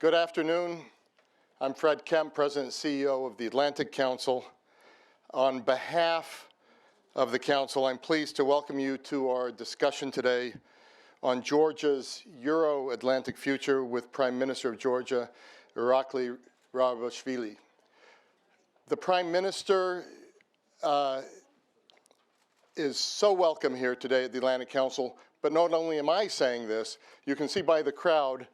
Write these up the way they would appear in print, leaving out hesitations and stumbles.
Good afternoon. I'm Fred Kemp, President and CEO of the Atlantic Council. On behalf of the Council, I'm pleased to welcome you to our discussion today on Georgia's Euro-Atlantic future with Prime Minister of Georgia, Irakli Ravishvili. The Prime Minister is so welcome here today at the Atlantic Council, but not only am I saying this, you can see by the crowd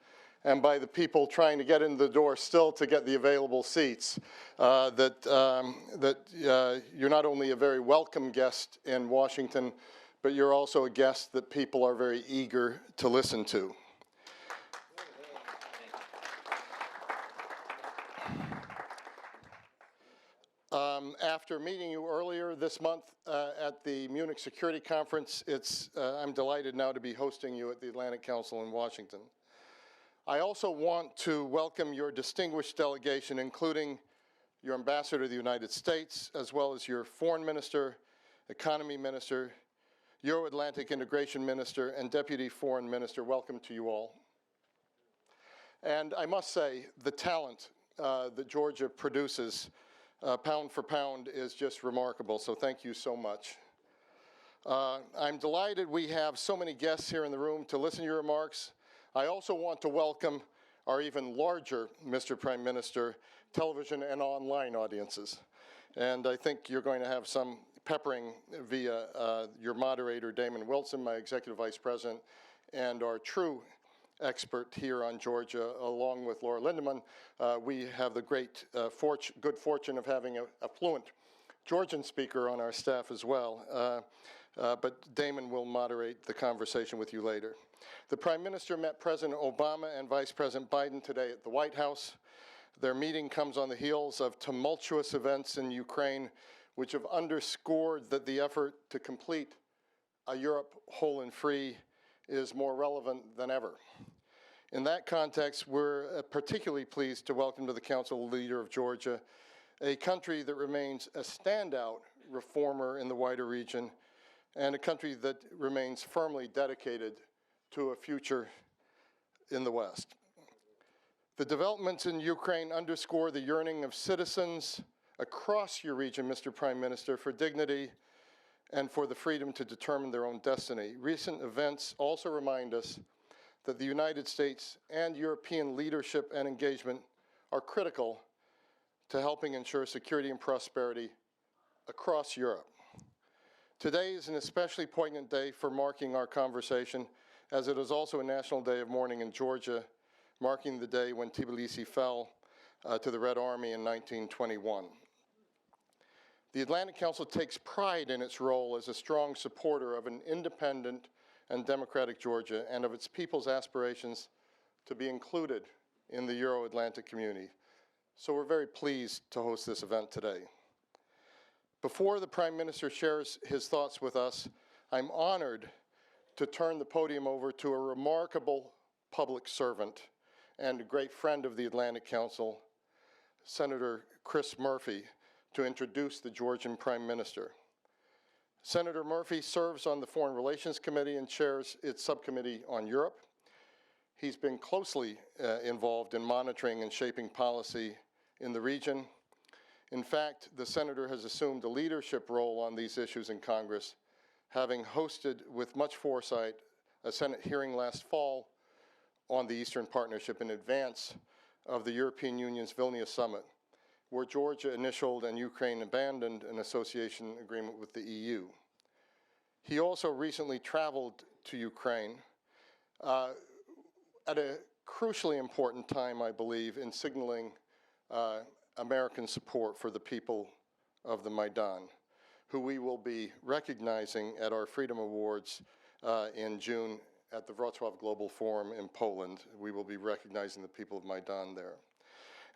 and by the people trying to get in the door still to get the available seats, that you're not only a very welcome guest in Washington, but you're also a guest that people are very eager to listen to. After meeting you earlier this month at the Munich Security Conference, I'm delighted now to be hosting you at the Atlantic Council in Washington. I also want to welcome your distinguished delegation, including your Ambassador to the United States, as well as your Foreign Minister, Economy Minister, Euro-Atlantic Integration Minister, and Deputy Foreign Minister. Welcome to you all. And I must say, the talent that Georgia produces, pound for pound, is just remarkable, so thank you so much. I'm delighted we have so many guests here in the room to listen to your remarks. I also want to welcome our even larger, Mr. Prime Minister, television and online audiences. And I think you're going to have some peppering via your moderator, Damon Wilson, my Executive Vice President, and our true expert here on Georgia, along with Laura Lindemann. We have the great good fortune of having a fluent Georgian speaker on our staff as well. But Damon will moderate the conversation with you later. The Prime Minister met President Obama and Vice President Biden today at the White House. Their meeting comes on the heels of tumultuous events in Ukraine, which have underscored that the effort to complete a Europe whole and free is more relevant than ever. In that context, we're particularly pleased to welcome to the Council the leader of Georgia, a country that remains a standout reformer in the wider region, and a country that remains firmly dedicated to a future in the West. The developments in Ukraine underscore the yearning of citizens across your region, Mr. Prime Minister, for dignity and for the freedom to determine their own destiny. Recent events also remind us that the United States and European leadership and engagement are critical to helping ensure security and prosperity across Europe. Today is an especially poignant day for marking our conversation, as it is also a national day of mourning in Georgia, marking the day when Tbilisi fell to the Red Army in 1921. The Atlantic Council takes pride in its role as a strong supporter of an independent and democratic Georgia and of its people's aspirations to be included in the Euro-Atlantic community. So we're very pleased to host this event today. Before the Prime Minister shares his thoughts with us, I'm honored to turn the podium over to a remarkable public servant and a great friend of the Atlantic Council, Senator Chris Murphy, to introduce the Georgian Prime Minister. Senator Murphy serves on the Foreign Relations Committee and chairs its subcommittee on Europe. He's been closely involved in monitoring and shaping policy in the region. In fact, the senator has assumed a leadership role on these issues in Congress, having hosted with much foresight a Senate hearing last fall on the Eastern Partnership in advance of the European Union's Vilnius Summit, where Georgia initialed and Ukraine abandoned an association agreement with the EU. He also recently traveled to Ukraine at a crucially important time, I believe, in signaling American support for the people of the Maidan, who we will be recognizing at our Freedom Awards in June at the Wrocław Global Forum in Poland. We will be recognizing the people of Maidan there.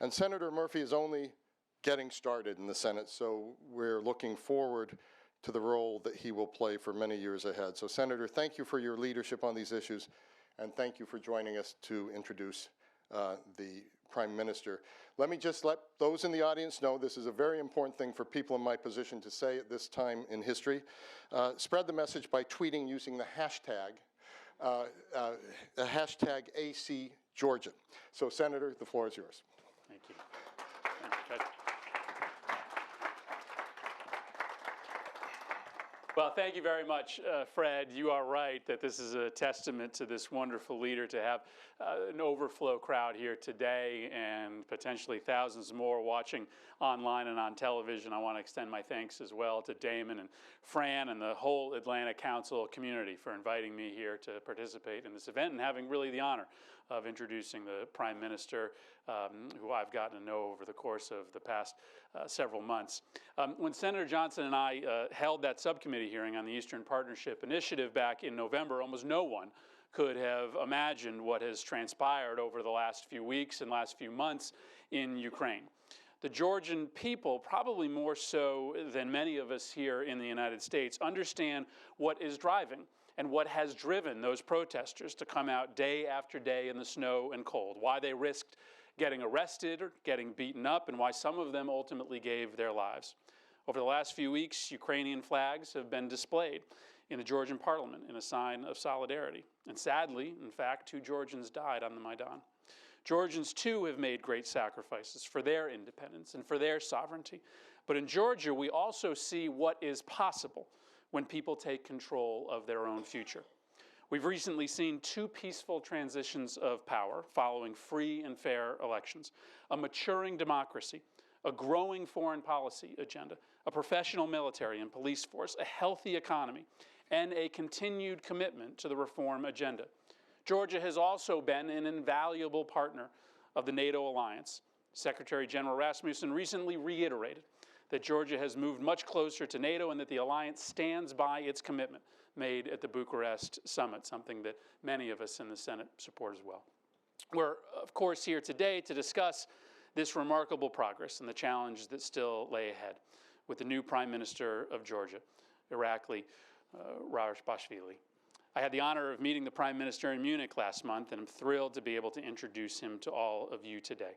And Senator Murphy is only getting started in the Senate, so we're looking forward to the role that he will play for many years ahead. So Senator, thank you for your leadership on these issues, and thank you for joining us to introduce the Prime Minister. Let me just let those in the audience know this is a very important thing for people in my position to say at this time in history. Spread the message by tweeting using the hashtag Georgia. So, Senator, the floor is yours. Thank you. Thank you, Judge. Well, thank you very much, Fred. You are right that this is a testament to this wonderful leader to have an overflow crowd here today and potentially thousands more watching online and on television. I want to extend my thanks as well to Damon and Fran and the whole Atlantic Council community for inviting me here to participate in this event and having really the honor of introducing the Prime Minister, who I've gotten to know over the course of the past several months. When Senator Johnson and I held that subcommittee hearing on the Eastern Partnership Initiative back in November, almost no one could have imagined what has transpired over the last few weeks and last few months in Ukraine. The Georgian people, probably more so than many of us here in the United States, understand what is driving and what has driven those protesters to come out day after day in the snow and cold, why they risked getting arrested or getting beaten up, and why some of them ultimately gave their lives. Over the last few weeks, Ukrainian flags have been displayed in the Georgian parliament in a sign of solidarity. And sadly, in fact, 2 Georgians died on the Maidan. Georgians, too, have made great sacrifices for their independence and for their sovereignty. But in Georgia, we also see what is possible when people take control of their own future. We've recently seen 2 peaceful transitions of power following free and fair elections, a maturing democracy, a growing foreign policy agenda, a professional military and police force, a healthy economy, and a continued commitment to the reform agenda. Georgia has also been an invaluable partner of the NATO alliance. Secretary General Rasmussen recently reiterated that Georgia has moved much closer to NATO and that the alliance stands by its commitment made at the Bucharest summit, something that many of us in the Senate support as well. We're, of course, here today to discuss this remarkable progress and the challenges that still lay ahead with the new Prime Minister of Georgia, Irakli Raishbashvili. I had the honor of meeting the Prime Minister in Munich last month, and I'm thrilled to be able to introduce him to all of you today.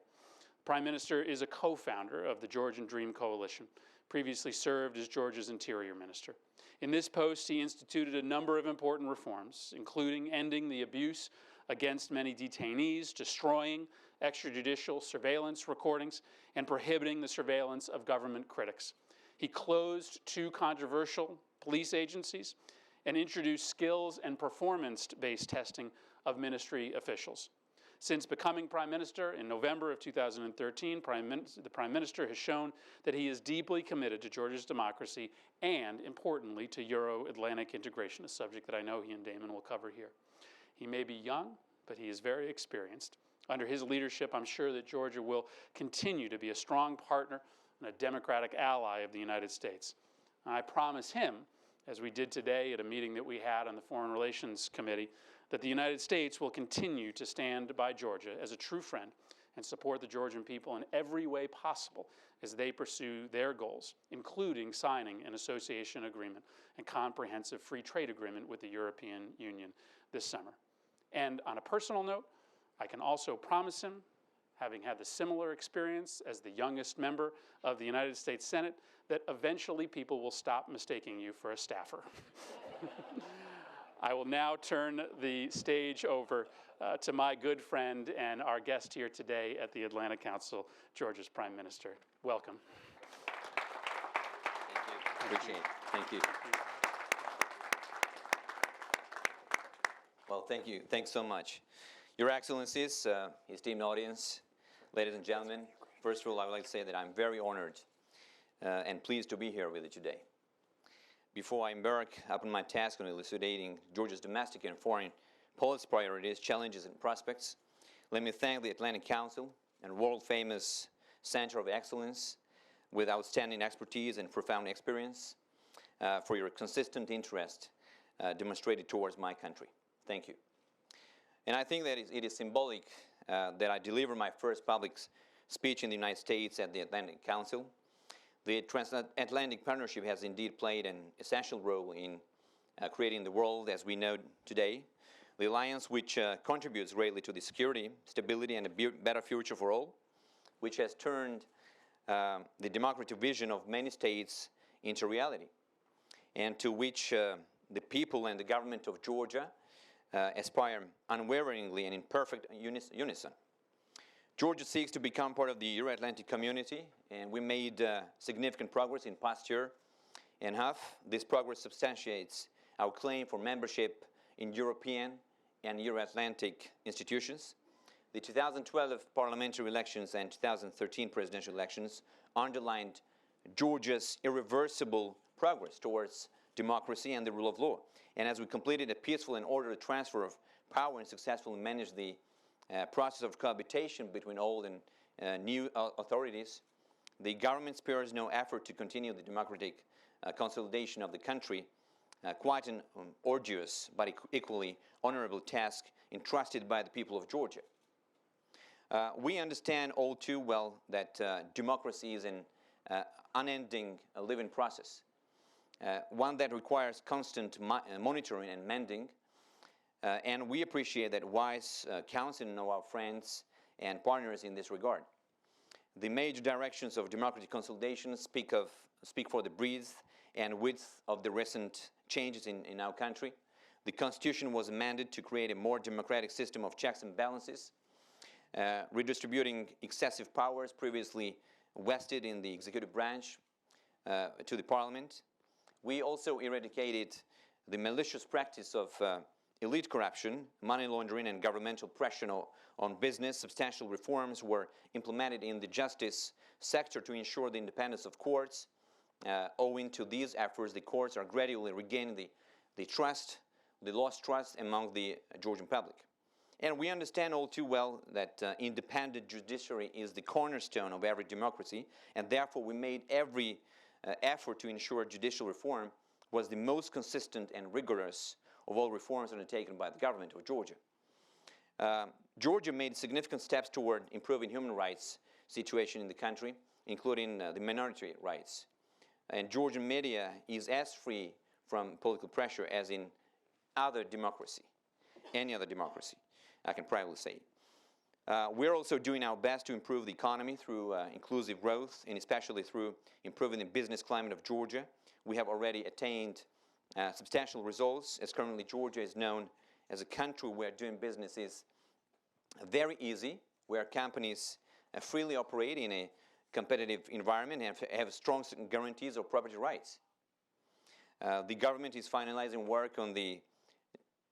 Prime Minister is a co-founder of the Georgian Dream Coalition, previously served as Georgia's Interior Minister. In this post, he instituted a number of important reforms, including ending the abuse against many detainees, destroying extrajudicial surveillance recordings, and prohibiting the surveillance of government critics. He closed 2 controversial police agencies and introduced skills and performance-based testing of ministry officials. Since becoming Prime Minister in November of 2013, the Prime Minister has shown that he is deeply committed to Georgia's democracy and, importantly, to Euro-Atlantic integration, a subject that I know he and Damon will cover here. He may be young, but he is very experienced. Under his leadership, I'm sure that Georgia will continue to be a strong partner and a democratic ally of the United States. And I promise him, as we did today at a meeting that we had on the Foreign Relations Committee, that the United States will continue to stand by Georgia as a true friend and support the Georgian people in every way possible as they pursue their goals, including signing an association agreement and comprehensive free trade agreement with the European Union this summer. And on a personal note, I can also promise him, having had the similar experience as the youngest member of the United States Senate, that eventually people will stop mistaking you for a staffer. I will now turn the stage over to my good friend and our guest here today at the Atlantic Council, Georgia's Prime Minister. Welcome. Thank you. Appreciate it. Thank you. Well, thank you. Thanks so much. Your Excellencies, esteemed audience, ladies and gentlemen, first of all, I would like to say that I'm very honored and pleased to be here with you today. Before I embark upon my task on elucidating Georgia's domestic and foreign policy priorities, challenges, and prospects, let me thank the Atlantic Council and world-famous Center of Excellence with outstanding expertise and profound experience for your consistent interest demonstrated towards my country. Thank you. And I think that it is symbolic that I deliver my first public speech in the United States at the Atlantic Council. The transatlantic partnership has indeed played an essential role in creating the world as we know today. The alliance, which contributes greatly to the security, stability, and a better future for all, which has turned the democratic vision of many states into reality, and to which the people and the government of Georgia aspire unwaveringly and in perfect unison. Georgia seeks to become part of the Euro-Atlantic community, and we made significant progress in past year and a half. This progress substantiates our claim for membership in European and Euro-Atlantic institutions. The 2012 parliamentary elections and 2013 presidential elections underlined Georgia's irreversible progress towards democracy and the rule of law. And as we completed a peaceful and orderly transfer of power and successfully managed the process of cohabitation between old and new authorities, the government spares no effort to continue the democratic consolidation of the country, quite an arduous but equally honorable task entrusted by the people of Georgia. We understand all too well that democracy is an unending living process, one that requires constant monitoring and mending, and we appreciate that wise counsel of our friends and partners in this regard. The major directions of democratic consolidation speak for the breadth and width of the recent changes in our country. The Constitution was amended to create a more democratic system of checks and balances, redistributing excessive powers previously vested in the executive branch to the parliament. We also eradicated the malicious practice of elite corruption, money laundering, and governmental pressure on business. Substantial reforms were implemented in the justice sector to ensure the independence of courts. Owing to these efforts, the courts are gradually regaining the lost trust among the Georgian public. And we understand all too well that independent judiciary is the cornerstone of every democracy, and therefore we made every effort to ensure judicial reform was the most consistent and rigorous of all reforms undertaken by the government of Georgia. Georgia made significant steps toward improving human rights situation in the country, including the minority rights. And Georgian media is as free from political pressure as in any other democracy, I can proudly say. We're also doing our best to improve the economy through inclusive growth, and especially through improving the business climate of Georgia. We have already attained substantial results, as currently Georgia is known as a country where doing business is very easy, where companies freely operate in a competitive environment and have strong guarantees of property rights. The government is finalizing work on the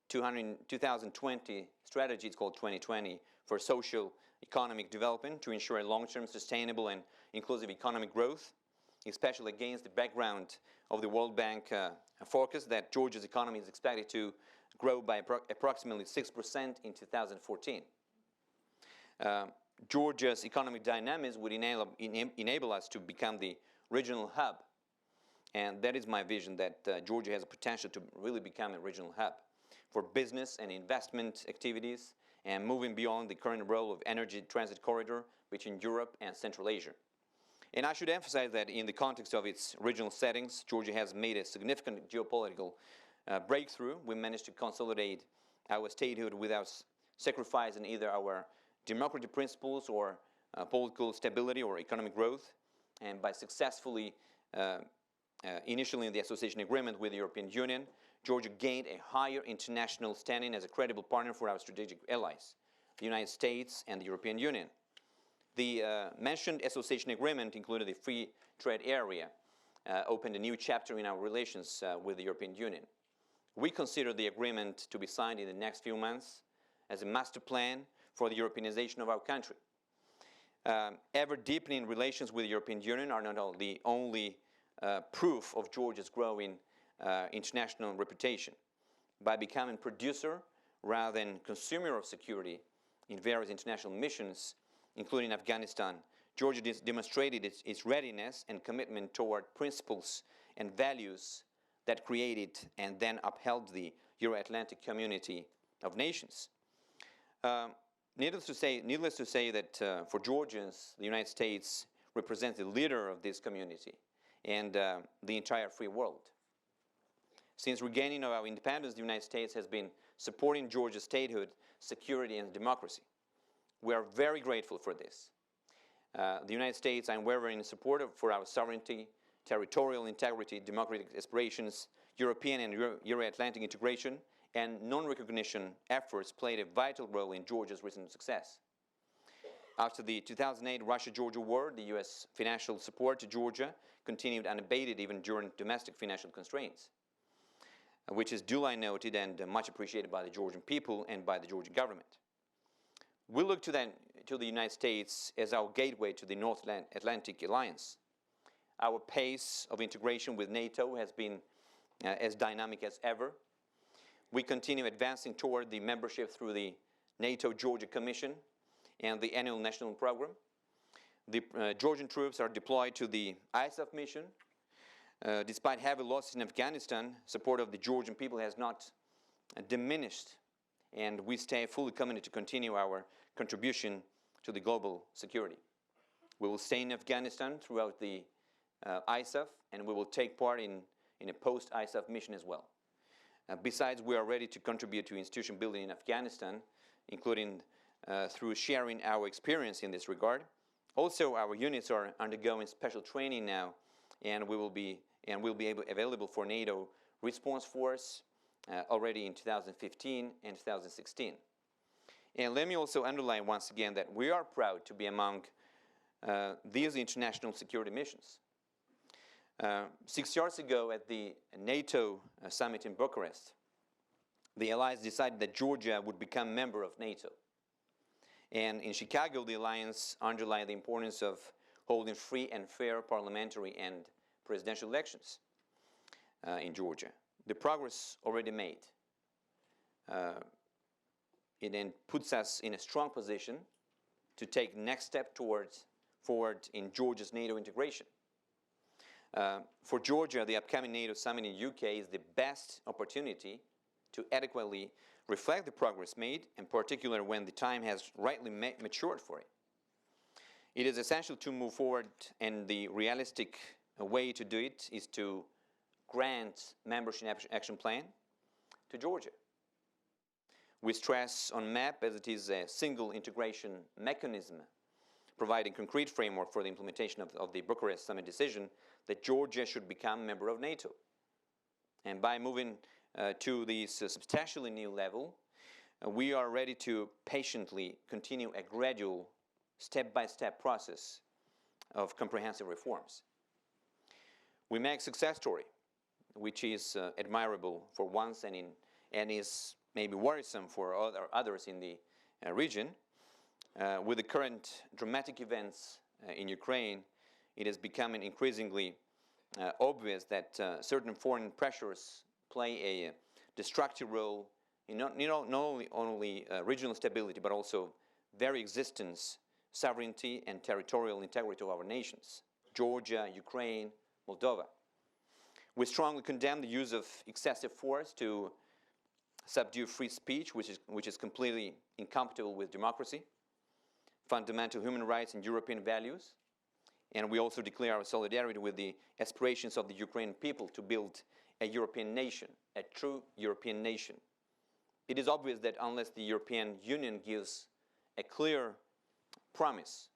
2020 strategy, it's called 2020, for social economic development to ensure a long-term sustainable and inclusive economic growth, especially against the background of the World Bank forecast that Georgia's economy is expected to grow by approximately 6% in 2014. Georgia's economic dynamics would enable us to become the regional hub, and that is my vision, that Georgia has a potential to really become a regional hub for business and investment activities, and moving beyond the current role of energy transit corridor between Europe and Central Asia. And I should emphasize that in the context of its regional settings, Georgia has made a significant geopolitical breakthrough. We managed to consolidate our statehood without sacrificing either our democratic principles or political stability or economic growth, and by successfully initially in the association agreement with the European Union, Georgia gained a higher international standing as a credible partner for our strategic allies, the United States and the European Union. The mentioned association agreement included a free trade area, opened a new chapter in our relations with the European Union. We consider the agreement to be signed in the next few months as a master plan for the Europeanization of our country. Ever deepening relations with the European Union are not the only proof of Georgia's growing international reputation. By becoming producer rather than consumer of security in various international missions, including Afghanistan, Georgia demonstrated its readiness and commitment toward principles and values that created and then upheld the Euro-Atlantic community of nations. Needless to say that for Georgians, the United States represents the leader of this community and the entire free world. Since regaining of our independence, the United States has been supporting Georgia's statehood, security, and democracy. We are very grateful for this. The United States is unwavering in support for our sovereignty, territorial integrity, democratic aspirations, European and Euro-Atlantic integration, and non-recognition efforts played a vital role in Georgia's recent success. After the 2008 Russia-Georgia war, the U.S. financial support to Georgia continued unabated even during domestic financial constraints, which is duly noted and much appreciated by the Georgian people and by the Georgian government. We look to the United States as our gateway to the North Atlantic Alliance. Our pace of integration with NATO has been as dynamic as ever. We continue advancing toward the membership through the NATO Georgia Commission and the annual national program. The Georgian troops are deployed to the ISAF mission. Despite heavy losses in Afghanistan, support of the Georgian people has not diminished, and we stay fully committed to continue our contribution to the global security. We will stay in Afghanistan throughout the ISAF, and we will take part in a post-ISAF mission as well. Besides, we are ready to contribute to institution building in Afghanistan, including through sharing our experience in this regard. Also, our units are undergoing special training now, and will be available for NATO response force already in 2015 and 2016. And let me also underline once again that we are proud to be among these international security missions. 6 years ago at the NATO summit in Bucharest, the allies decided that Georgia would become a member of NATO. And in Chicago, the alliance underlined the importance of holding free and fair parliamentary and presidential elections in Georgia. The progress already made. It then puts us in a strong position to take next step forward in Georgia's NATO integration. For Georgia, the upcoming NATO summit in UK is the best opportunity to adequately reflect the progress made, in particular when the time has rightly matured for it. It is essential to move forward, and the realistic way to do it is to grant membership action plan to Georgia. We stress on MAP as it is a single integration mechanism, providing concrete framework for the implementation of the Bucharest Summit decision that Georgia should become a member of NATO. And by moving to this substantially new level, we are ready to patiently continue a gradual, step-by-step process of comprehensive reforms. We make success story, which is admirable for once and is maybe worrisome for others in the region. With the current dramatic events in Ukraine, it is becoming increasingly obvious that certain foreign pressures play a destructive role in not only regional stability, but also very existence, sovereignty, and territorial integrity of our nations, Georgia, Ukraine, Moldova. We strongly condemn the use of excessive force to subdue free speech, which is completely incompatible with democracy, fundamental human rights, and European values. And we also declare our solidarity with the aspirations of the Ukrainian people to build a European nation, a true European nation. It is obvious that unless the European Union gives a clear promise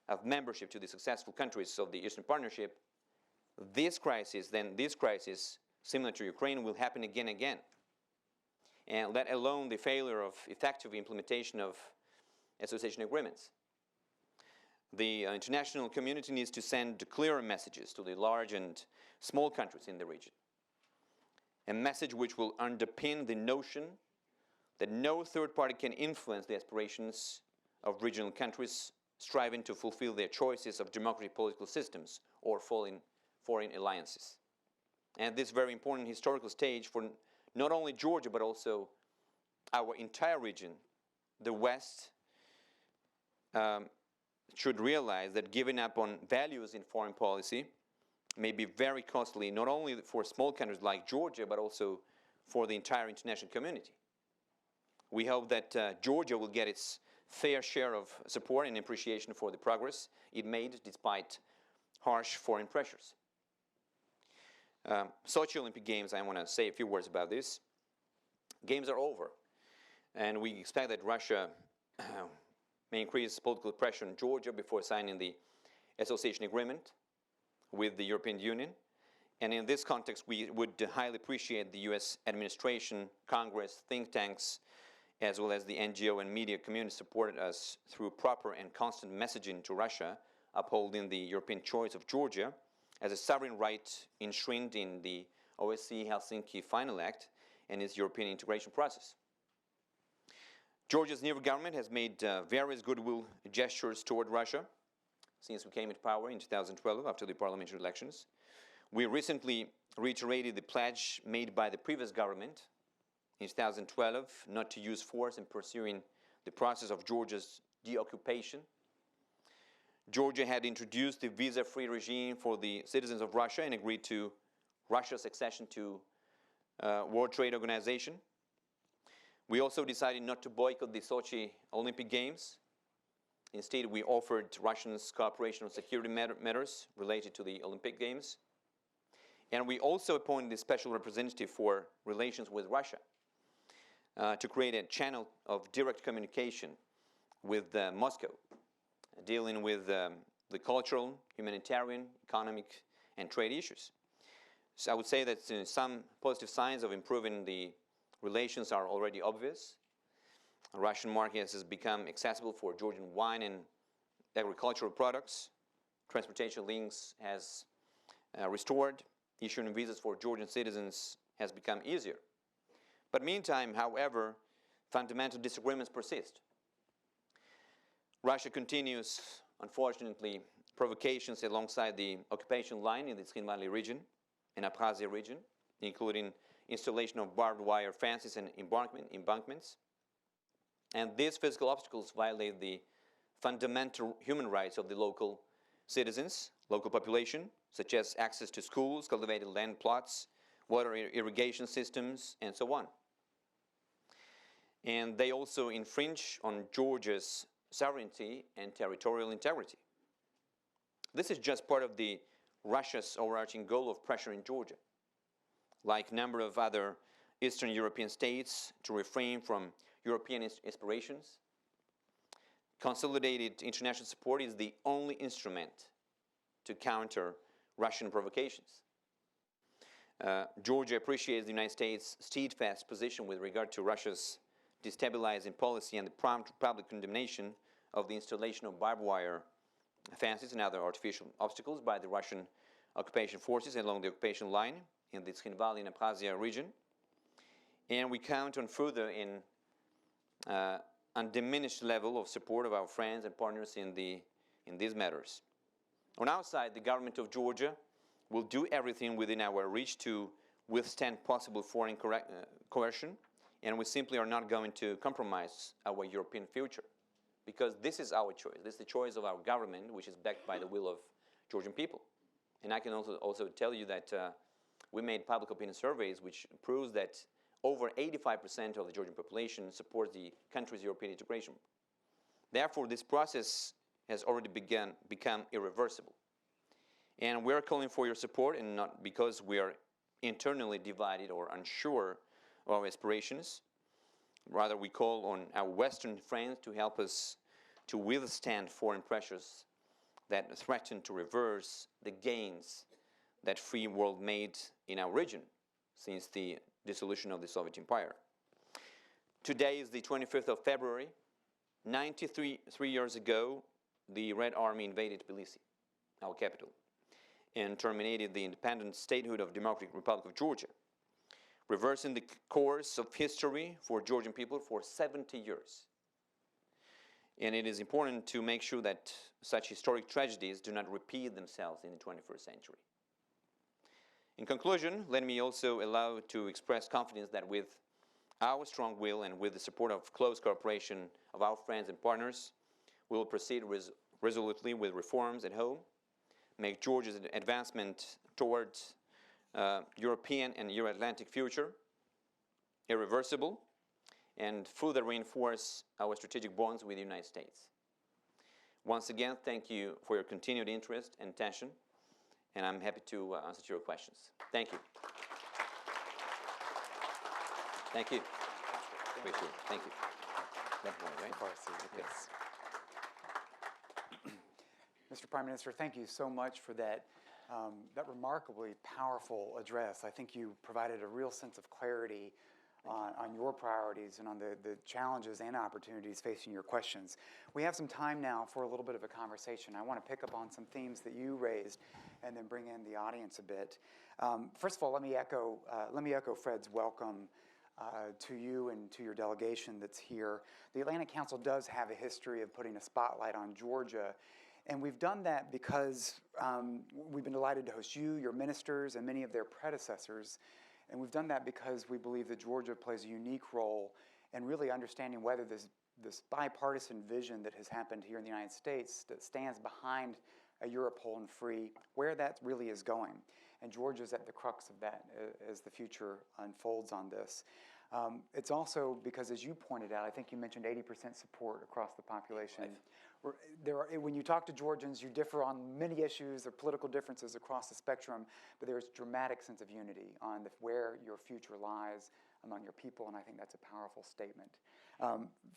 of membership to the successful countries of the Eastern Partnership, this crisis, similar to Ukraine, will happen again and again. And let alone the failure of effective implementation of association agreements. The international community needs to send clearer messages to the large and small countries in the region. A message which will underpin the notion that no third party can influence the aspirations of regional countries striving to fulfill their choices of democratic political systems or foreign alliances. And at this very important historical stage for not only Georgia, but also our entire region, the West should realize that giving up on values in foreign policy may be very costly, not only for small countries like Georgia, but also for the entire international community. We hope that Georgia will get its fair share of support and appreciation for the progress it made despite harsh foreign pressures. Sochi Olympic Games, I want to say a few words about this. Games are over, and we expect that Russia may increase political pressure on Georgia before signing the association agreement with the European Union. And in this context, we would highly appreciate the U.S. administration, Congress, think tanks, as well as the NGO and media community supported us through proper and constant messaging to Russia, upholding the European choice of Georgia as a sovereign right enshrined in the OSCE Helsinki Final Act and its European integration process. Georgia's new government has made various goodwill gestures toward Russia since we came into power in 2012 after the parliamentary elections. We recently reiterated the pledge made by the previous government in 2012 not to use force in pursuing the process of Georgia's deoccupation. Georgia had introduced the visa-free regime for the citizens of Russia and agreed to Russia's accession to World Trade Organization. We also decided not to boycott the Sochi Olympic Games. Instead, we offered Russians cooperation on security matters related to the Olympic Games. And we also appointed a special representative for relations with Russia to create a channel of direct communication with Moscow, dealing with the cultural, humanitarian, economic, and trade issues. So I would say that some positive signs of improving the relations are already obvious. The Russian market has become accessible for Georgian wine and agricultural products. Transportation links has restored. Issuing visas for Georgian citizens has become easier. But meantime, however, fundamental disagreements persist. Russia continues, unfortunately, provocations alongside the occupation line in the Tkhinvali region and Abkhazia region, including installation of barbed wire fences and embankments. And these physical obstacles violate the fundamental human rights of the local citizens, local population, such as access to schools, cultivated land plots, water irrigation systems, and so on. And they also infringe on Georgia's sovereignty and territorial integrity. This is just part of Russia's overarching goal of pressuring Georgia, like a number of other Eastern European states, to refrain from European aspirations. Consolidated international support is the only instrument to counter Russian provocations. Georgia appreciates the United States' steadfast position with regard to Russia's destabilizing policy and the prompt public condemnation of the installation of barbed wire fences and other artificial obstacles by the Russian occupation forces along the occupation line in the Tkhinvali and Abkhazia region. And we count on further undiminished level of support of our friends and partners in these matters. On our side, the government of Georgia will do everything within our reach to withstand possible foreign coercion, and we simply are not going to compromise our European future, because this is our choice. This is the choice of our government, which is backed by the will of Georgian people. And I can also tell you that we made public opinion surveys which proves that over 85% of the Georgian population supports the country's European integration. Therefore, this process has already become irreversible. And we're calling for your support, and not because we are internally divided or unsure of our aspirations. Rather, we call on our Western friends to help us to withstand foreign pressures that threaten to reverse the gains that free world made in our region since the dissolution of the Soviet Empire. Today is the 25th of February. 93 years ago, the Red Army invaded Tbilisi, our capital, and terminated the independent statehood of Democratic Republic of Georgia, reversing the course of history for Georgian people for 70 years. And it is important to make sure that such historic tragedies do not repeat themselves in the 21st century. In conclusion, let me also allow to express confidence that with our strong will and with the support of close cooperation of our friends and partners, we will proceed resolutely with reforms at home, make Georgia's advancement towards European and Euro-Atlantic future irreversible, and further reinforce our strategic bonds with the United States. Once again, thank you for your continued interest and attention, and I'm happy to answer your questions. Thank you. Thank you. Appreciate it. Thank you. That one, right? Yes. Mr. Prime Minister, thank you so much for that that remarkably powerful address. I think you provided a real sense of clarity on your priorities and on the challenges and opportunities facing your questions. We have some time now for a little bit of a conversation. I want to pick up on some themes that you raised and then bring in the audience a bit. First of all, let me echo Fred's welcome to you and to your delegation that's here. The Atlantic Council does have a history of putting a spotlight on Georgia, and we've done that because we've been delighted to host you, your ministers, and many of their predecessors. And we've done that because we believe that Georgia plays a unique role in really understanding whether this bipartisan vision that has happened here in the United States that stands behind a Europe whole and free, where that really is going. And Georgia's at the crux of that as the future unfolds on this. It's also because, as you pointed out, I think you mentioned 80% support across the population. When you talk to Georgians, you differ on many issues. There are political differences across the spectrum, but there's a dramatic sense of unity on where your future lies among your people, and I think that's a powerful statement.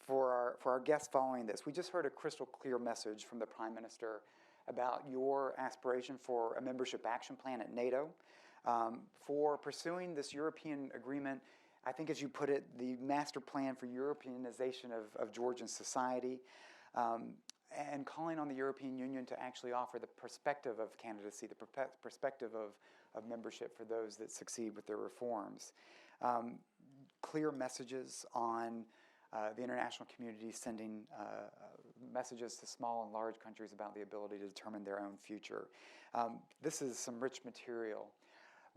For our guests following this, we just heard a crystal clear message from the Prime Minister about your aspiration for a membership action plan at NATO, for pursuing this European agreement. I think, as you put it, the master plan for Europeanization of Georgian society, and calling on the European Union to actually offer the perspective of candidacy, the perspective of membership for those that succeed with their reforms. Clear messages on the international community sending messages to small and large countries about the ability to determine their own future. This is some rich material.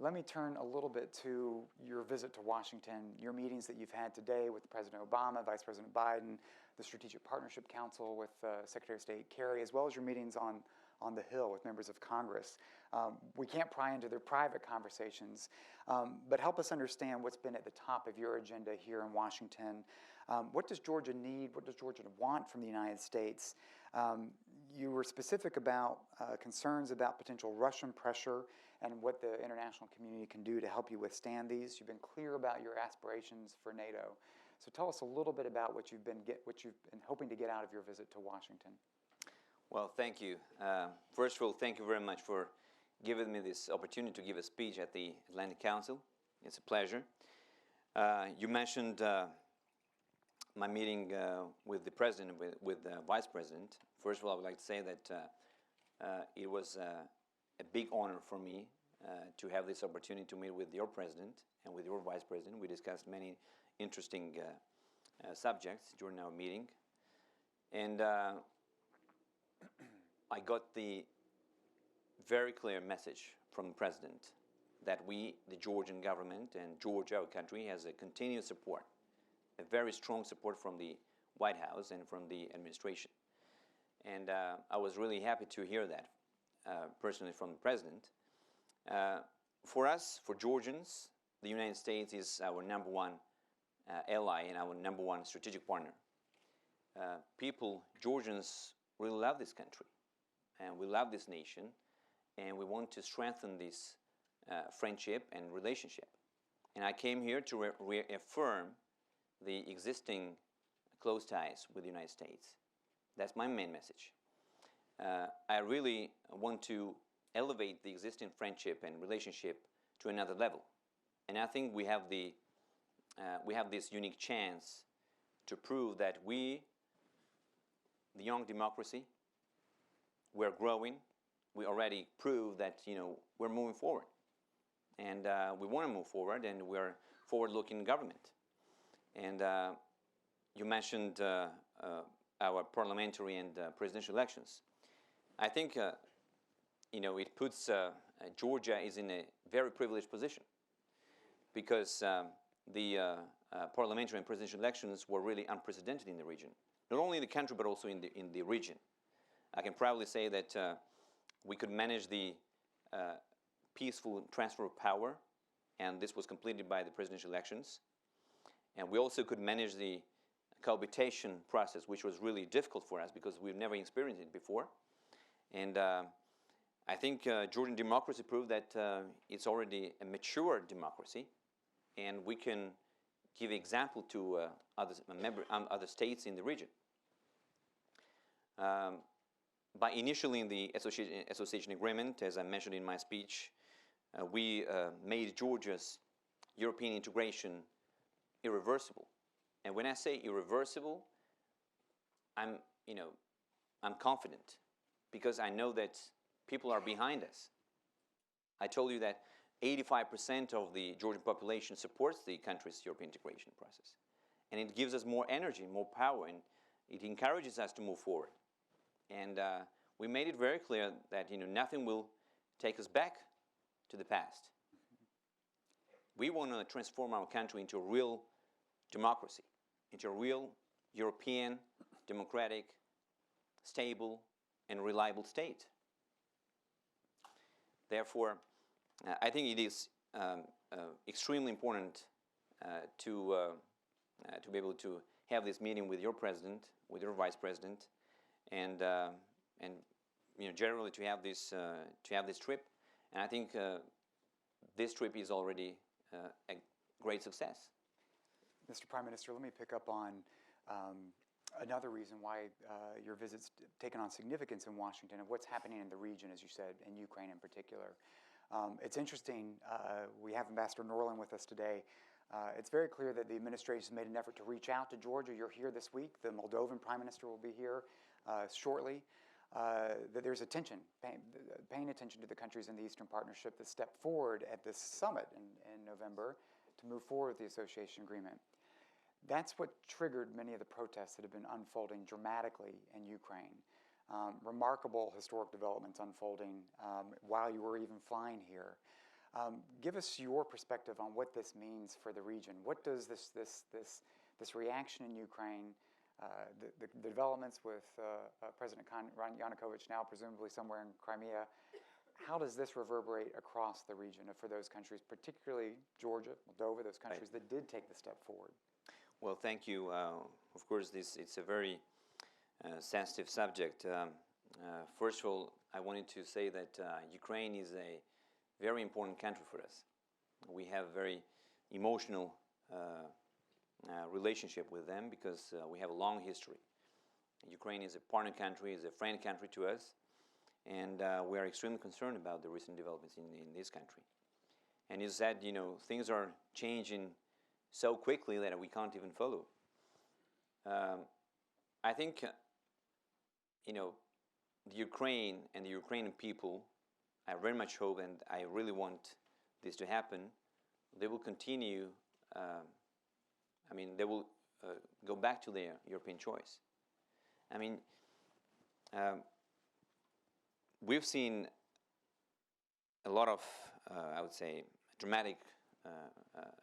Let me turn a little bit to your visit to Washington, your meetings that you've had today with President Obama, Vice President Biden, the Strategic Partnership Council with Secretary of State Kerry, as well as your meetings on the Hill with members of Congress. We can't pry into their private conversations, but help us understand what's been at the top of your agenda here in Washington. What does Georgia need? What does Georgia want from the United States? You were specific about concerns about potential Russian pressure and what the international community can do to help you withstand these. You've been clear about your aspirations for NATO. So tell us a little bit about what you've been hoping to get out of your visit to Washington. Well, thank you. First of all, thank you very much for giving me this opportunity to give a speech at the Atlantic Council. It's a pleasure. You mentioned my meeting with the President, with the Vice President. First of all, I would like to say that it was a big honor for me to have this opportunity to meet with your President and with your Vice President. We discussed many interesting subjects during our meeting. And I got the very clear message from the President that we, the Georgian government and Georgia, our country, has a continuous support, a very strong support from the White House and from the administration. And I was really happy to hear that personally from the President. For us, for Georgians, the United States is our number one ally and our number one strategic partner. Georgians really love this country, and we love this nation, and we want to strengthen this friendship and relationship. And I came here to reaffirm the existing close ties with the United States. That's my main message. I really want to elevate the existing friendship and relationship to another level. And I think we have this unique chance to prove that we, the young democracy, we're growing. We already proved that we're moving forward, and we want to move forward, and we're forward-looking government. And you mentioned our parliamentary and presidential elections. I think it puts Georgia is in a very privileged position because the parliamentary and presidential elections were really unprecedented in the region, not only in the country but also in the region. I can proudly say that we could manage the peaceful transfer of power, and this was completed by the presidential elections. And we also could manage the cohabitation process, which was really difficult for us because we've never experienced it before. And I think Georgian democracy proved that it's already a mature democracy, and we can give example to other states in the region. by initialing the association agreement, as I mentioned in my speech, we made Georgia's European integration irreversible. And when I say irreversible, I'm confident because I know that people are behind us. I told you that 85% of the Georgian population supports the country's European integration process. And it gives us more energy, more power, and it encourages us to move forward. And we made it very clear that nothing will take us back to the past. We want to transform our country into a real democracy, into a real European, democratic, stable, and reliable state. Therefore, I think it is extremely important to be able to have this meeting with your president, with your vice president, and generally to have this trip. And I think this trip is already a great success. Mr. Prime Minister, let me pick up on another reason why your visit's taken on significance in Washington and what's happening in the region, as you said, in Ukraine in particular. It's interesting, we have Ambassador Norland with us today. It's very clear that the administration has made an effort to reach out to Georgia. You're here this week. The Moldovan Prime Minister will be here shortly. That there's attention, paying attention to the countries in the Eastern Partnership that stepped forward at this summit in November to move forward with the association agreement. That's what triggered many of the protests that have been unfolding dramatically in Ukraine. Remarkable historic developments unfolding while you were even flying here. Give us your perspective on what this means for the region. What does this reaction in Ukraine, the developments with President Yanukovych now presumably somewhere in Crimea, how does this reverberate across the region for those countries, particularly Georgia, Moldova, those countries that did take the step forward? Well, thank you. Of course, it's a very sensitive subject. First of all, I wanted to say that Ukraine is a very important country for us. We have a very emotional relationship with them because we have a long history. Ukraine is a partner country, is a friend country to us, and we are extremely concerned about the recent developments in this country. And you said, things are changing so quickly that we can't even follow. I think, the Ukraine and the Ukrainian people, I very much hope, and I really want this to happen, they will continue, they will go back to their European choice. We've seen a lot of, I would say, dramatic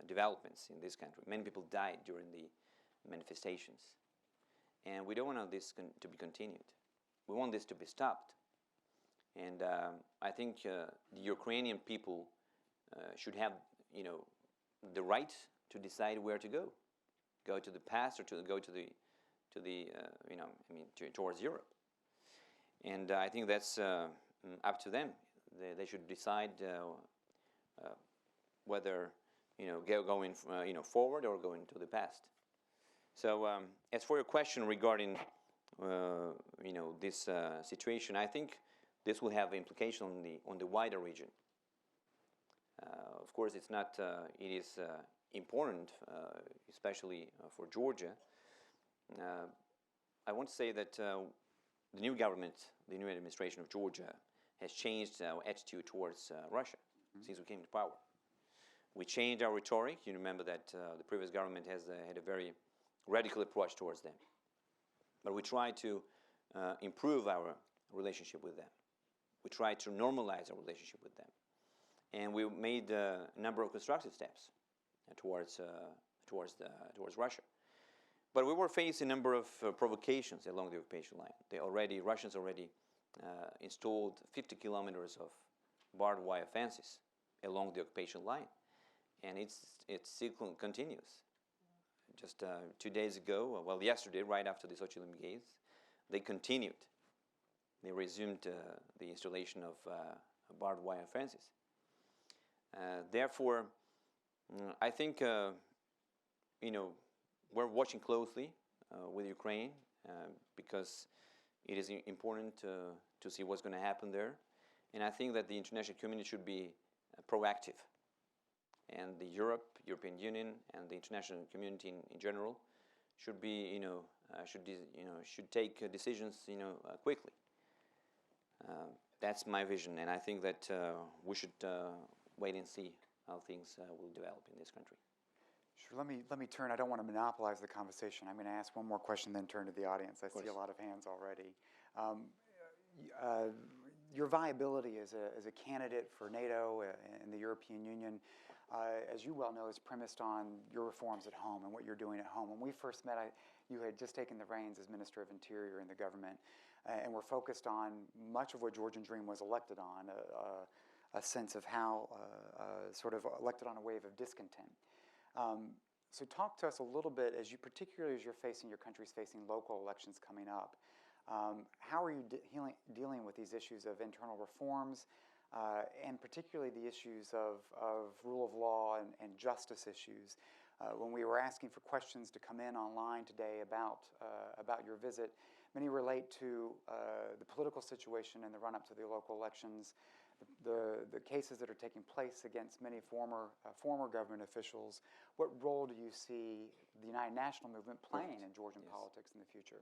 developments in this country. Many people died during the manifestations. And we don't want this to be continued. We want this to be stopped. And I think the Ukrainian people should have, the right to decide where to go. Go to the past or to go to towards Europe. And I think that's up to them. They should decide whether going forward or going to the past. So as for your question regarding this situation, I think this will have implication on the wider region. Of course, it's not. It is important, especially for Georgia. I want to say that the new government, the new administration of Georgia, has changed our attitude towards Russia since we came to power. We changed our rhetoric. You remember that the previous government has had a very radical approach towards them. But we try to improve our relationship with them. We try to normalize our relationship with them. And we made a number of constructive steps towards Russia. But we were facing a number of provocations along the occupation line. Russians already installed 50 kilometers of barbed wire fences along the occupation line. And it still continues. Just 2 days ago, yesterday, right after the Sochi Olympic Games, they continued. They resumed the installation of barbed wire fences. Therefore, I think, we're watching closely with Ukraine because it is important to see what's going to happen there. And I think that the international community should be proactive. And the European Union, and the international community in general should be, should take decisions, quickly. That's my vision, and I think that we should wait and see how things will develop in this country. Sure. Let me turn. I don't want to monopolize the conversation. I'm going to ask one more question, then turn to the audience. I see a lot of hands already. Your viability as a candidate for NATO and the European Union, as you well know, is premised on your reforms at home and what you're doing at home. When we first met, you had just taken the reins as Minister of Interior in the government, and we're focused on much of what Georgian Dream was elected on, a sense of how sort of elected on a wave of discontent. So talk to us a little bit, particularly as your country's facing local elections coming up. How are you dealing with these issues of internal reforms, and particularly the issues of rule of law and justice issues? When we were asking for questions to come in online today about your visit, many relate to the political situation in the run-up to the local elections, the cases that are taking place against many former government officials. What role do you see the United National Movement playing in Georgian politics in the future?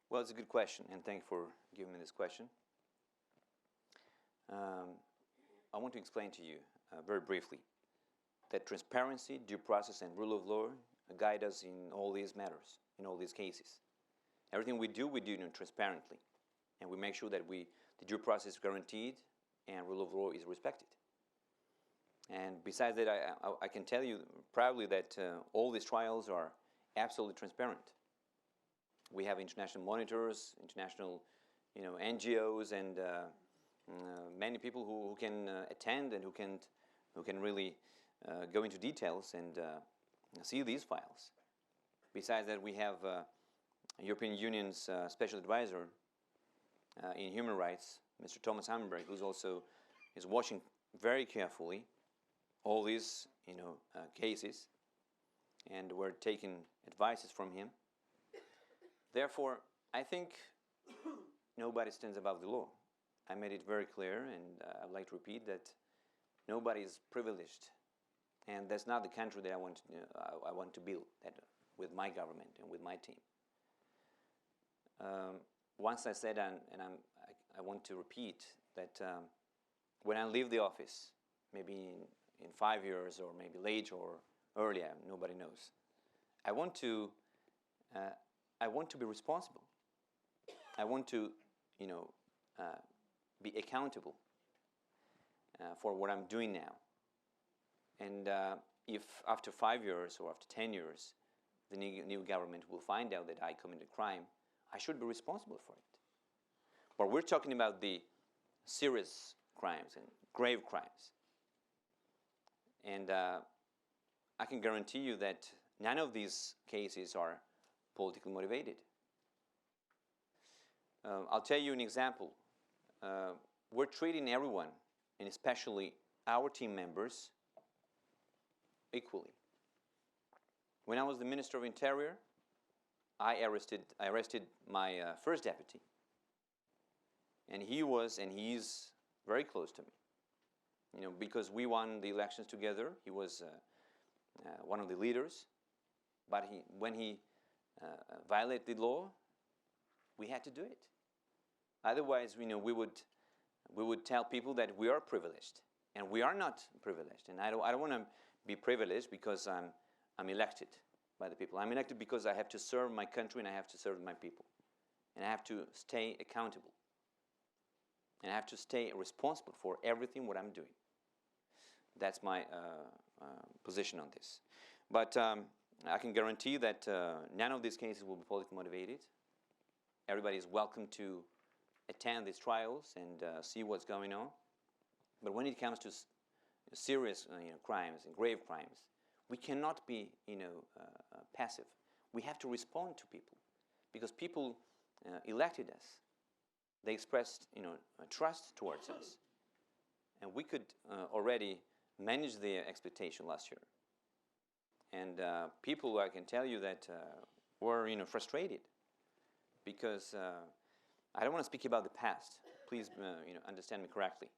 Well, it's a good question, and thank you for giving me this question. I want to explain to you very briefly that transparency, due process, and rule of law guide us in all these matters, in all these cases. Everything we do transparently, and we make sure that the due process is guaranteed and rule of law is respected. And besides that, I can tell you proudly that all these trials are absolutely transparent. We have international monitors, international, NGOs, and many people who can attend and who can really go into details and see these files. Besides that, we have European Union's Special Advisor in Human Rights, Mr. Thomas Hammerberg, who's also is watching very carefully all these, cases, and we're taking advices from him. Therefore, I think nobody stands above the law. I made it very clear, and I'd like to repeat that nobody is privileged, and that's not the country that I want to build with my government and with my team. Once I said, and I want to repeat that when I leave the office, maybe in 5 years or maybe late or earlier, nobody knows. I want to be responsible. I want to, be accountable for what I'm doing now. And if after 5 years or after 10 years, the new government will find out that I committed a crime, I should be responsible for it. But we're talking about the serious crimes and grave crimes. And I can guarantee you that none of these cases are politically motivated. I'll tell you an example. We're treating everyone, and especially our team members, equally. When I was the Minister of Interior, I arrested my first deputy, and he's very close to me. Because we won the elections together. He was one of the leaders, but when he violated the law, we had to do it. Otherwise, we would tell people that we are privileged, and we are not privileged. And I don't want to be privileged because I'm elected by the people. I'm elected because I have to serve my country and I have to serve my people, and I have to stay accountable, and I have to stay responsible for everything what I'm doing. That's my position on this. But I can guarantee that none of these cases will be politically motivated. Everybody is welcome to attend these trials and see what's going on. But when it comes to serious crimes and grave crimes, we cannot be passive. We have to respond to people, because people elected us. They expressed trust towards us, and we could already manage their expectation last year. And people, I can tell you that were frustrated because I don't want to speak about the past. Please understand me correctly.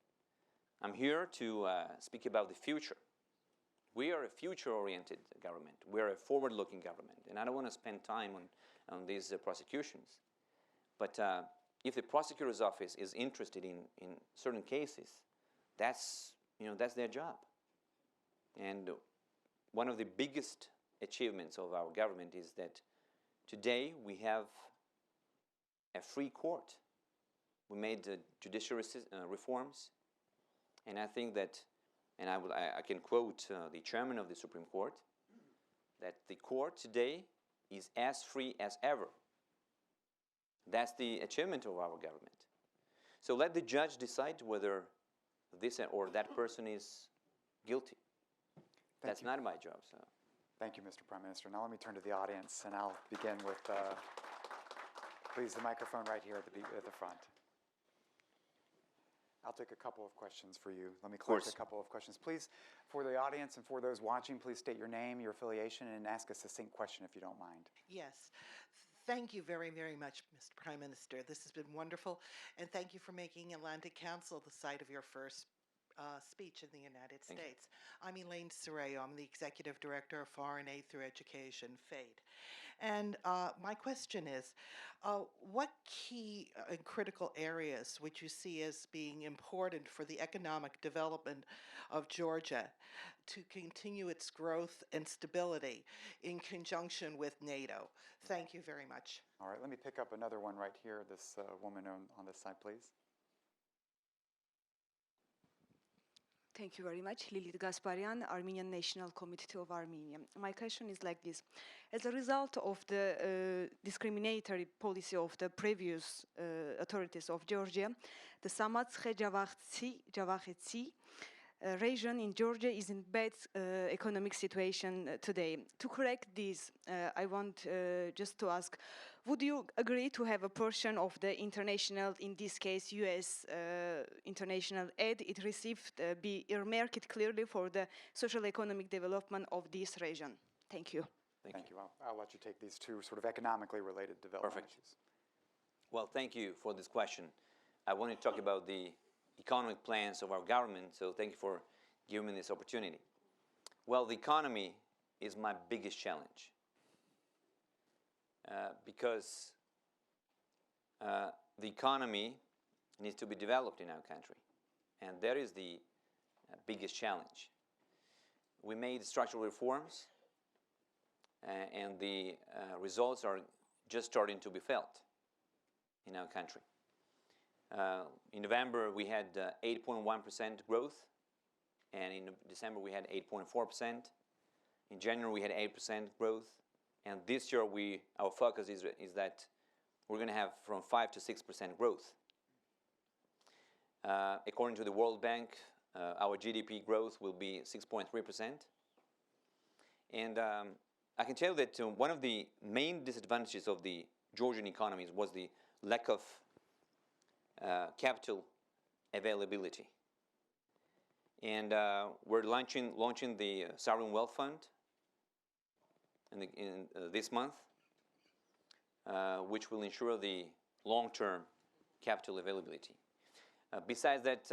I'm here to speak about the future. We are a future-oriented government. We are a forward-looking government. And I don't want to spend time on these prosecutions. But if the prosecutor's office is interested in certain cases, that's their job. And one of the biggest achievements of our government is that today we have a free court. We made judicial reforms, and I think that, and I can quote the chairman of the Supreme Court, that the court today is as free as ever. That's the achievement of our government. So let the judge decide whether this or that person is guilty. That's not my job. So. Thank you, Mr. Prime Minister. Now let me turn to the audience, and I'll begin with, please, the microphone right here at the front. I'll take a couple of questions for you. Let me collect a couple of questions. Please, for the audience and for those watching, please state your name, your affiliation, and ask a succinct question if you don't mind. Yes. Thank you very, very much, Mr. Prime Minister. This has been wonderful, and thank you for making Atlantic Council the site of your first speech in the United States. I'm Elaine Sereo. I'm the Executive Director of Foreign Aid Through Education, FAID. And my question is, what key and critical areas would you see as being important for the economic development of Georgia to continue its growth and stability in conjunction with NATO? Thank you very much. All right, let me pick up another one right here. This woman on this side, please. Thank you very much. Lilith Gasparian, Armenian National Committee of Armenia. My question is like this. As a result of the discriminatory policy of the previous authorities of Georgia, the Samatskhe-Javakheti region in Georgia is in bad economic situation today. To correct this, I want just to ask, would you agree to have a portion of the international, in this case U.S. International aid it received be earmarked clearly for the social economic development of this region? Thank you. Thank you. I'll let you take these two sort of economically related development issues. Well, thank you for this question. I want to talk about the economic plans of our government, so thank you for giving me this opportunity. Well, the economy is my biggest challenge because the economy needs to be developed in our country, and that is the biggest challenge. We made structural reforms, and the results are just starting to be felt in our country. In November, we had 8.1% growth, and in December, we had 8.4%. In January, we had 8% growth, and this year, our focus is that we're going to have from 5 to 6% growth. According to the World Bank, our GDP growth will be 6.3%. And I can tell you that one of the main disadvantages of the Georgian economies was the lack of capital availability. And we're launching the Sovereign Wealth Fund in this month, which will ensure the long-term capital availability. Besides that,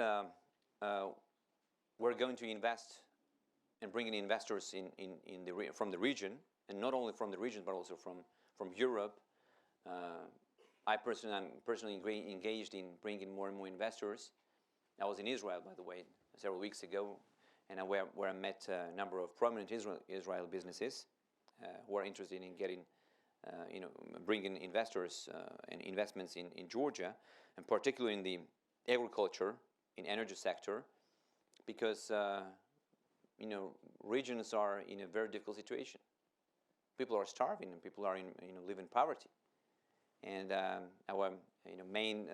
we're going to invest and bring in investors from the region, and not only from the region, but also from Europe. I'm personally engaged in bringing more and more investors. I was in Israel, by the way, several weeks ago, and where I met a number of prominent Israel businesses who are interested in getting, bringing investors and investments in Georgia, and particularly in the agriculture, in energy sector, because regions are in a very difficult situation. People are starving, and people are live in poverty. And our main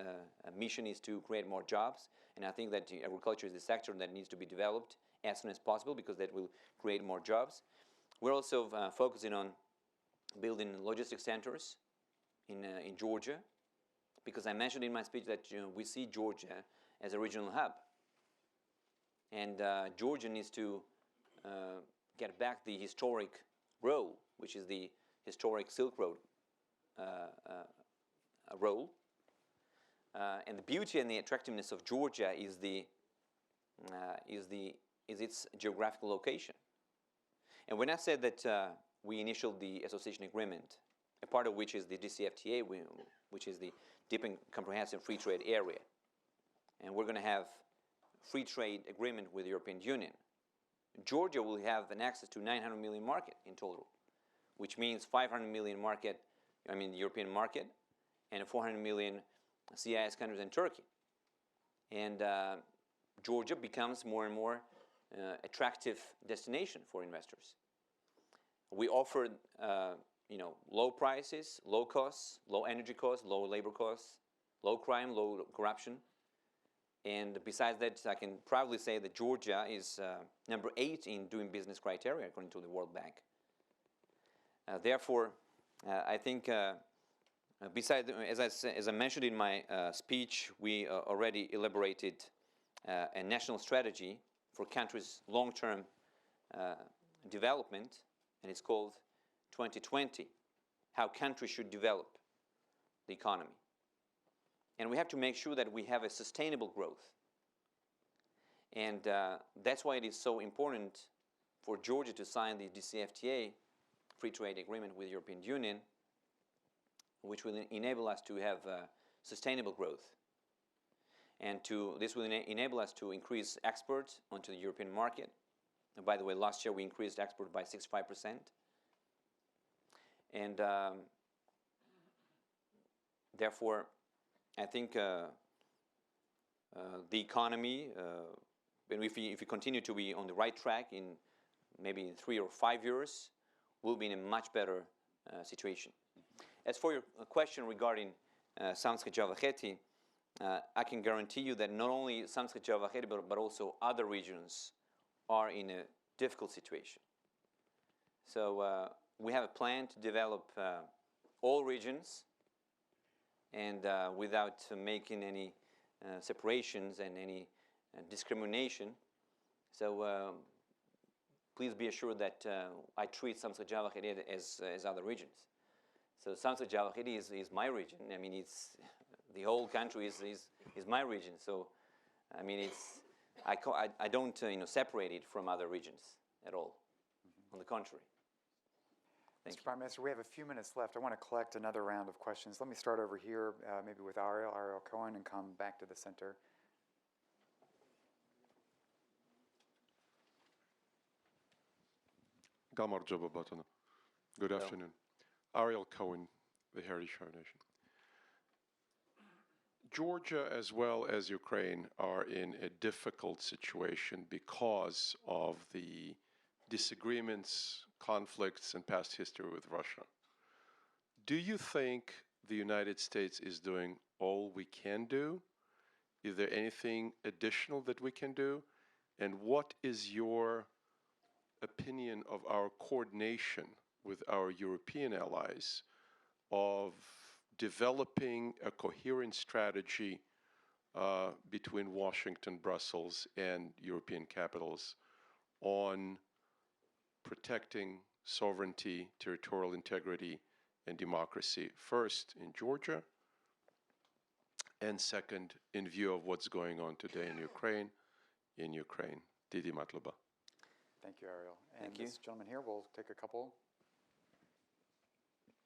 mission is to create more jobs, and I think that agriculture is the sector that needs to be developed as soon as possible because that will create more jobs. We're also focusing on building logistics centers in Georgia, because I mentioned in my speech that we see Georgia as a regional hub, and Georgia needs to get back the historic role, which is the historic Silk Road role. And the beauty and the attractiveness of Georgia is its geographical location. And when I said that we initialed the association agreement, a part of which is the DCFTA, which is the Deep and Comprehensive Free Trade Area, and we're going to have free trade agreement with the European Union, Georgia will have an access to 900 million market in total, which means 500 million market, the European market, and 400 million CIS countries and Turkey. And Georgia becomes more and more attractive destination for investors. We offer low prices, low costs, low energy costs, low labor costs, low crime, low corruption. And besides that, I can proudly say that Georgia is number 8 in doing business criteria according to the World Bank. Therefore, I think besides, as I mentioned in my speech, we already elaborated a national strategy for countries' long-term development, and it's called 2020, how countries should develop the economy. And we have to make sure that we have a sustainable growth. And that's why it is so important for Georgia to sign the DCFTA, free trade agreement with the European Union, which will enable us to have sustainable growth. And this will enable us to increase exports onto the European market. And by the way, last year we increased export by 65%. And therefore, I think the economy, and if we continue to be on the right track in maybe 3 or 5 years, we'll be in a much better situation. As for your question regarding Samtskhe-Javakheti, I can guarantee you that not only Samtskhe-Javakheti, but also other regions are in a difficult situation. So we have a plan to develop all regions, and without making any separations and any discrimination. So please be assured that I treat Samtskhe-Javakheti as other regions. So Samtskhe-Javakheti is my region. I mean, it's the whole country is my region. So I mean, I don't separate it from other regions at all. On the contrary. Mr. Prime Minister, we have a few minutes left. I want to collect another round of questions. Let me start over here, maybe with Ariel Cohen, and come back to the center. Galmar Jababatana. Good afternoon. Ariel Cohen, the Heritage Foundation. Georgia, as well as Ukraine, are in a difficult situation because of the disagreements, conflicts, and past history with Russia. Do you think the United States is doing all we can do? Is there anything additional that we can do? And what is your opinion of our coordination with our European allies of developing a coherent strategy between Washington, Brussels, and European capitals on protecting sovereignty, territorial integrity, and democracy, first in Georgia, and second, in view of what's going on today in Ukraine, Didi Matluba. Thank you, Ariel. And Thank you. this gentleman here, we'll take a couple.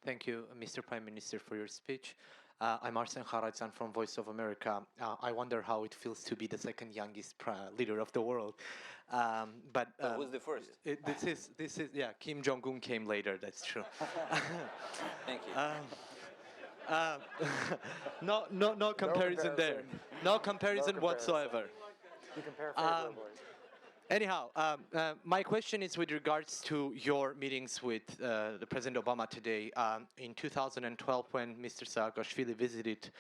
Thank you, Mr. Prime Minister, for your speech. I'm Arsen Kharazan from Voice of America. I wonder how it feels to be the second youngest leader of the world. Who's the first? This is Kim Jong-un came later. That's true. Thank you. No comparison there. No comparison whatsoever. You compare favorably. Anyhow, my question is with regards to your meetings with the President Obama today. In 2012, when Mr. Saakashvili visited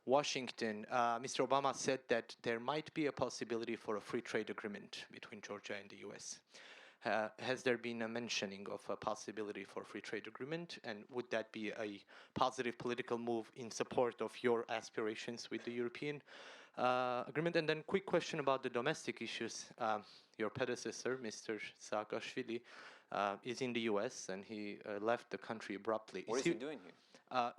Washington, Mr. Obama said that there might be a possibility for a free trade agreement between Georgia and the U.S. Has there been a mentioning of a possibility for a free trade agreement, and would that be a positive political move in support of your aspirations with the European agreement? And then quick question about the domestic issues. Your predecessor, Mr. Saakashvili, is in the U.S. and he left the country abruptly. What is he doing here?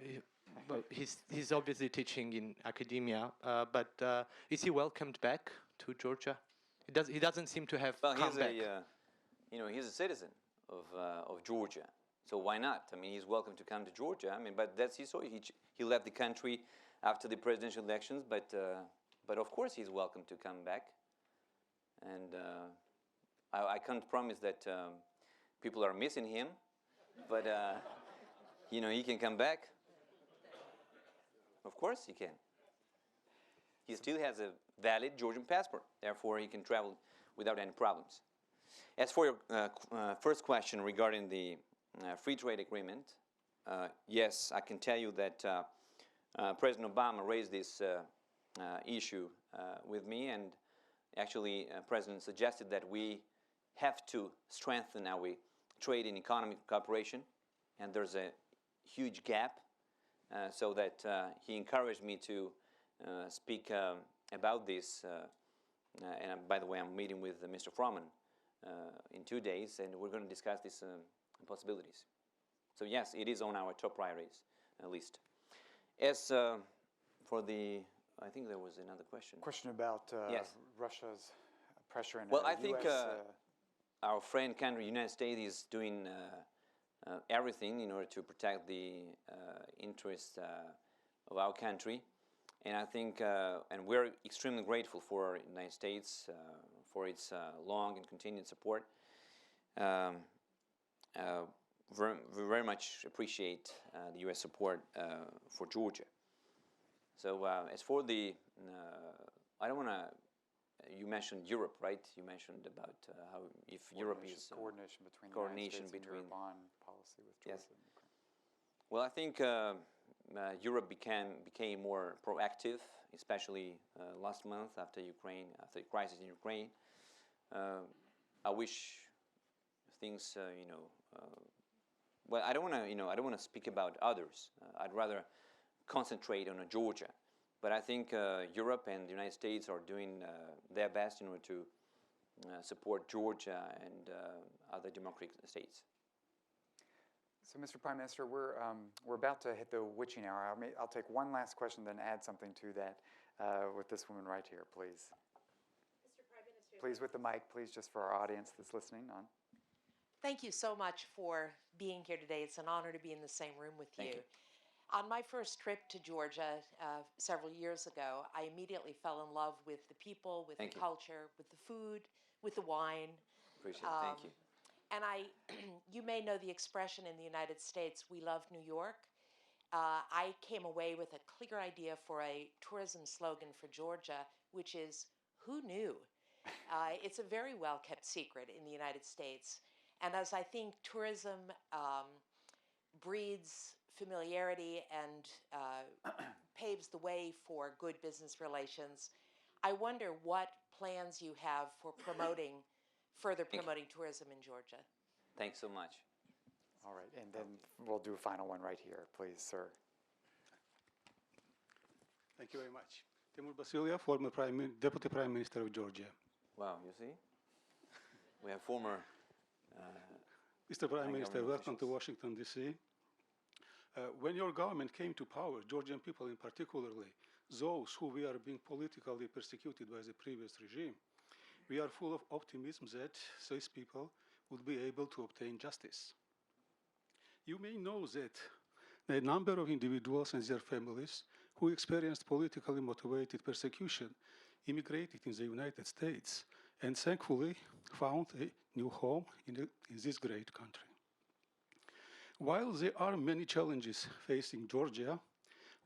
well, he's obviously teaching in academia, but is he welcomed back to Georgia? He doesn't seem to have Well, come he's back. he's a citizen of Georgia, so why not? I mean, he's welcome to come to Georgia. I mean, but that's his choice. He left the country after the presidential elections, but of course he's welcome to come back. And I can't promise that people are missing him, but he can come back. Of course he can. He still has a valid Georgian passport, therefore he can travel without any problems. As for your first question regarding the free trade agreement, yes, I can tell you that President Obama raised this issue with me, and actually President suggested that we have to strengthen our trade and economic cooperation, and there's a huge gap, so that he encouraged me to speak about this. And by the way, I'm meeting with Mr. Froman in 2 days, and we're going to discuss these possibilities. So yes, it is on our top priorities list. As for the, I think there was another question. Question about Yes. Russia's pressure and Well, I think US, our friend country, United States, is doing everything in order to protect the interests of our country. And I think, and we're extremely grateful for the United States for its long and continued support. We very much appreciate the U.S. support for Georgia. So as for the, I don't want to, you mentioned Europe, right? You mentioned about how if Europe is coordination between the coordination United States between and Europe on policy with Georgia. Yes. Well, I think Europe became more proactive, especially last month after the crisis in Ukraine. I wish things, well, I don't want to, I don't want to speak about others. I'd rather concentrate on Georgia. But I think Europe and the United States are doing their best in order to support Georgia and other democratic states. So, Mr. Prime Minister, we're about to hit the witching hour. I'll take one last question, then add something to that with this woman right here, please. Mr. Prime Minister. Please, with the mic, please, just for our audience that's listening on. Thank you so much for being here today. It's an honor to be in the same room with you. On my first trip to Georgia several years ago, I immediately fell in love with the people, with the culture, with the food, with the wine. Appreciate it. Thank you. And you may know the expression in the United States, we love New York. I came away with a clear idea for a tourism slogan for Georgia, which is, who knew? It's a very well-kept secret in the United States. And as I think tourism breeds familiarity and paves the way for good business relations, I wonder what plans you have for further promoting tourism in Georgia. Thanks so much. All right, and then we'll do a final one right here, please, sir. Thank you very much. Timur Basilia, former Deputy Prime Minister of Georgia. Wow, you see? We have former... Mr. Prime Minister, welcome to officials. Washington, D.C. When your government came to power, Georgian people in particularly, those who were being politically persecuted by the previous regime, we are full of optimism that these people would be able to obtain justice. You may know that a number of individuals and their families who experienced politically motivated persecution immigrated in the United States and thankfully found a new home in this great country. While there are many challenges facing Georgia,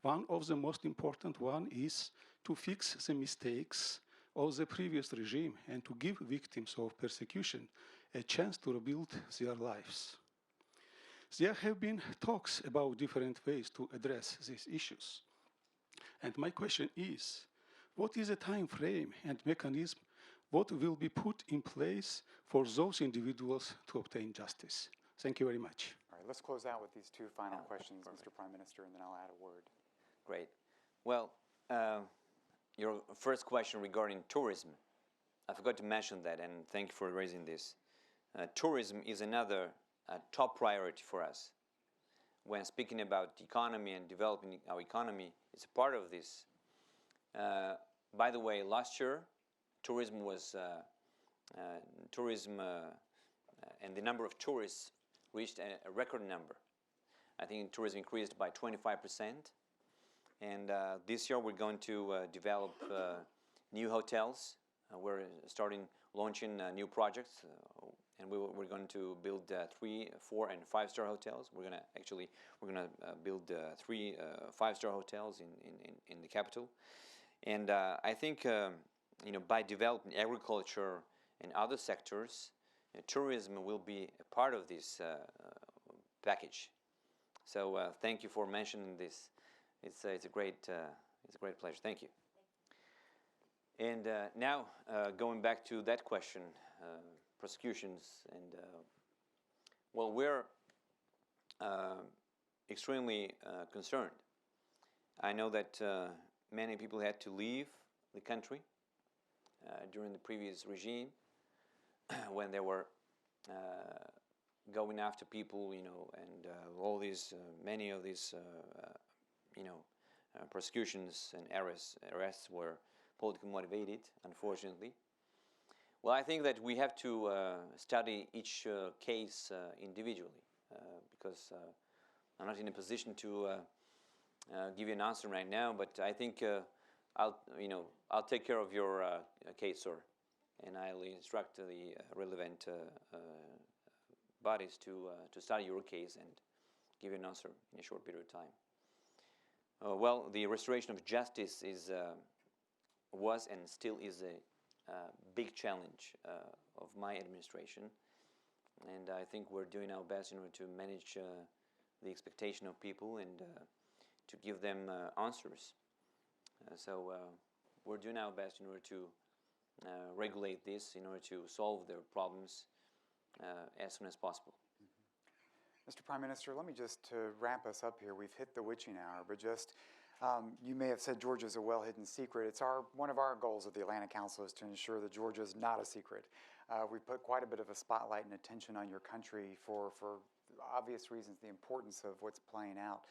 one of the most important one is to fix the mistakes of the previous regime and to give victims of persecution a chance to rebuild their lives. There have been talks about different ways to address these issues. And my question is, what is the time frame and mechanism what will be put in place for those individuals to obtain justice? Thank you very much. All right, let's close out with these two final questions, Mr. Prime Minister, and then I'll add a word. Great. Well, your first question regarding tourism, I forgot to mention that, and thank you for raising this. Tourism is another top priority for us. when speaking about the economy and developing our economy, it's a part of this. By the way, last year, tourism and the number of tourists reached a record number. I think tourism increased by 25%. And this year we're going to develop new hotels. We're launching new projects, and we're going to build 3, 4, and 5-star hotels. We're gonna build 3 5-star hotels in the capital. And I think by developing agriculture and other sectors, tourism will be a part of this package. So thank you for mentioning this. It's a great pleasure. Thank you. And now going back to that question, prosecutions, and well, we're extremely concerned. I know that many people had to leave the country during the previous regime when they were going after people, and all these, many of these, prosecutions and arrests were politically motivated, unfortunately. Well, I think that we have to study each case individually, because I'm not in a position to give you an answer right now. But I think I'll take care of your case, sir, and I'll instruct the relevant bodies to study your case and give you an answer in a short period of time. Well, the restoration of justice was and still is a big challenge of my administration, and I think we're doing our best in order to manage the expectation of people and to give them answers. So we're doing our best in order to regulate this, in order to solve their problems as soon as possible. Mr. Prime Minister, let me just to wrap us up here. We've hit the witching hour, but just you may have said Georgia is a well-hidden secret. It's one of our goals at the Atlantic Council is to ensure that Georgia is not a secret. We put quite a bit of a spotlight and attention on your country for obvious reasons, the importance of what's playing out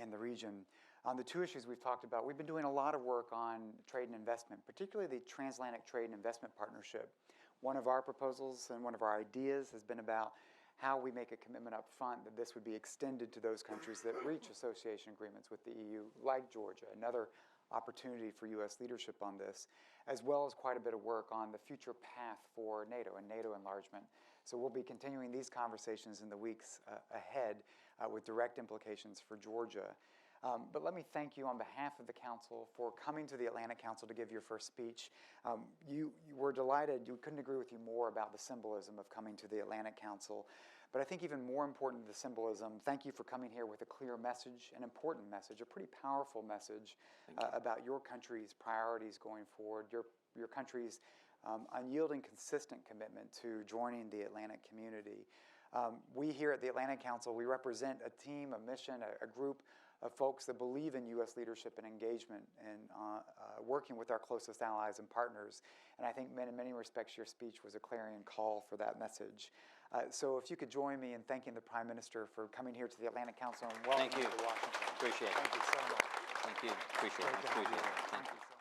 in the region. On the 2 issues we've talked about, we've been doing a lot of work on trade and investment, particularly the Transatlantic Trade and Investment Partnership. One of our proposals and one of our ideas has been about how we make a commitment up front that this would be extended to those countries that reach association agreements with the EU, like Georgia, another opportunity for U.S. leadership on this, as well as quite a bit of work on the future path for NATO and NATO enlargement. So we'll be continuing these conversations in the weeks ahead with direct implications for Georgia. But let me thank you on behalf of the Council for coming to the Atlantic Council to give your first speech. You were delighted. You couldn't agree with you more about the symbolism of coming to the Atlantic Council. But I think even more important than the symbolism, thank you for coming here with a clear message, an important message, a pretty powerful message about your country's priorities going forward, your country's unyielding, consistent commitment to joining the Atlantic community. We here at the Atlantic Council, we represent a team, a mission, a group of folks that believe in U.S. leadership and engagement and working with our closest allies and partners. And I think in many respects your speech was a clarion call for that message. So if you could join me in thanking the Prime Minister for coming here to the Atlantic Council and welcoming you to Washington. Appreciate it. Thank you so much. Thank you. Appreciate it. Thank you. Thank you.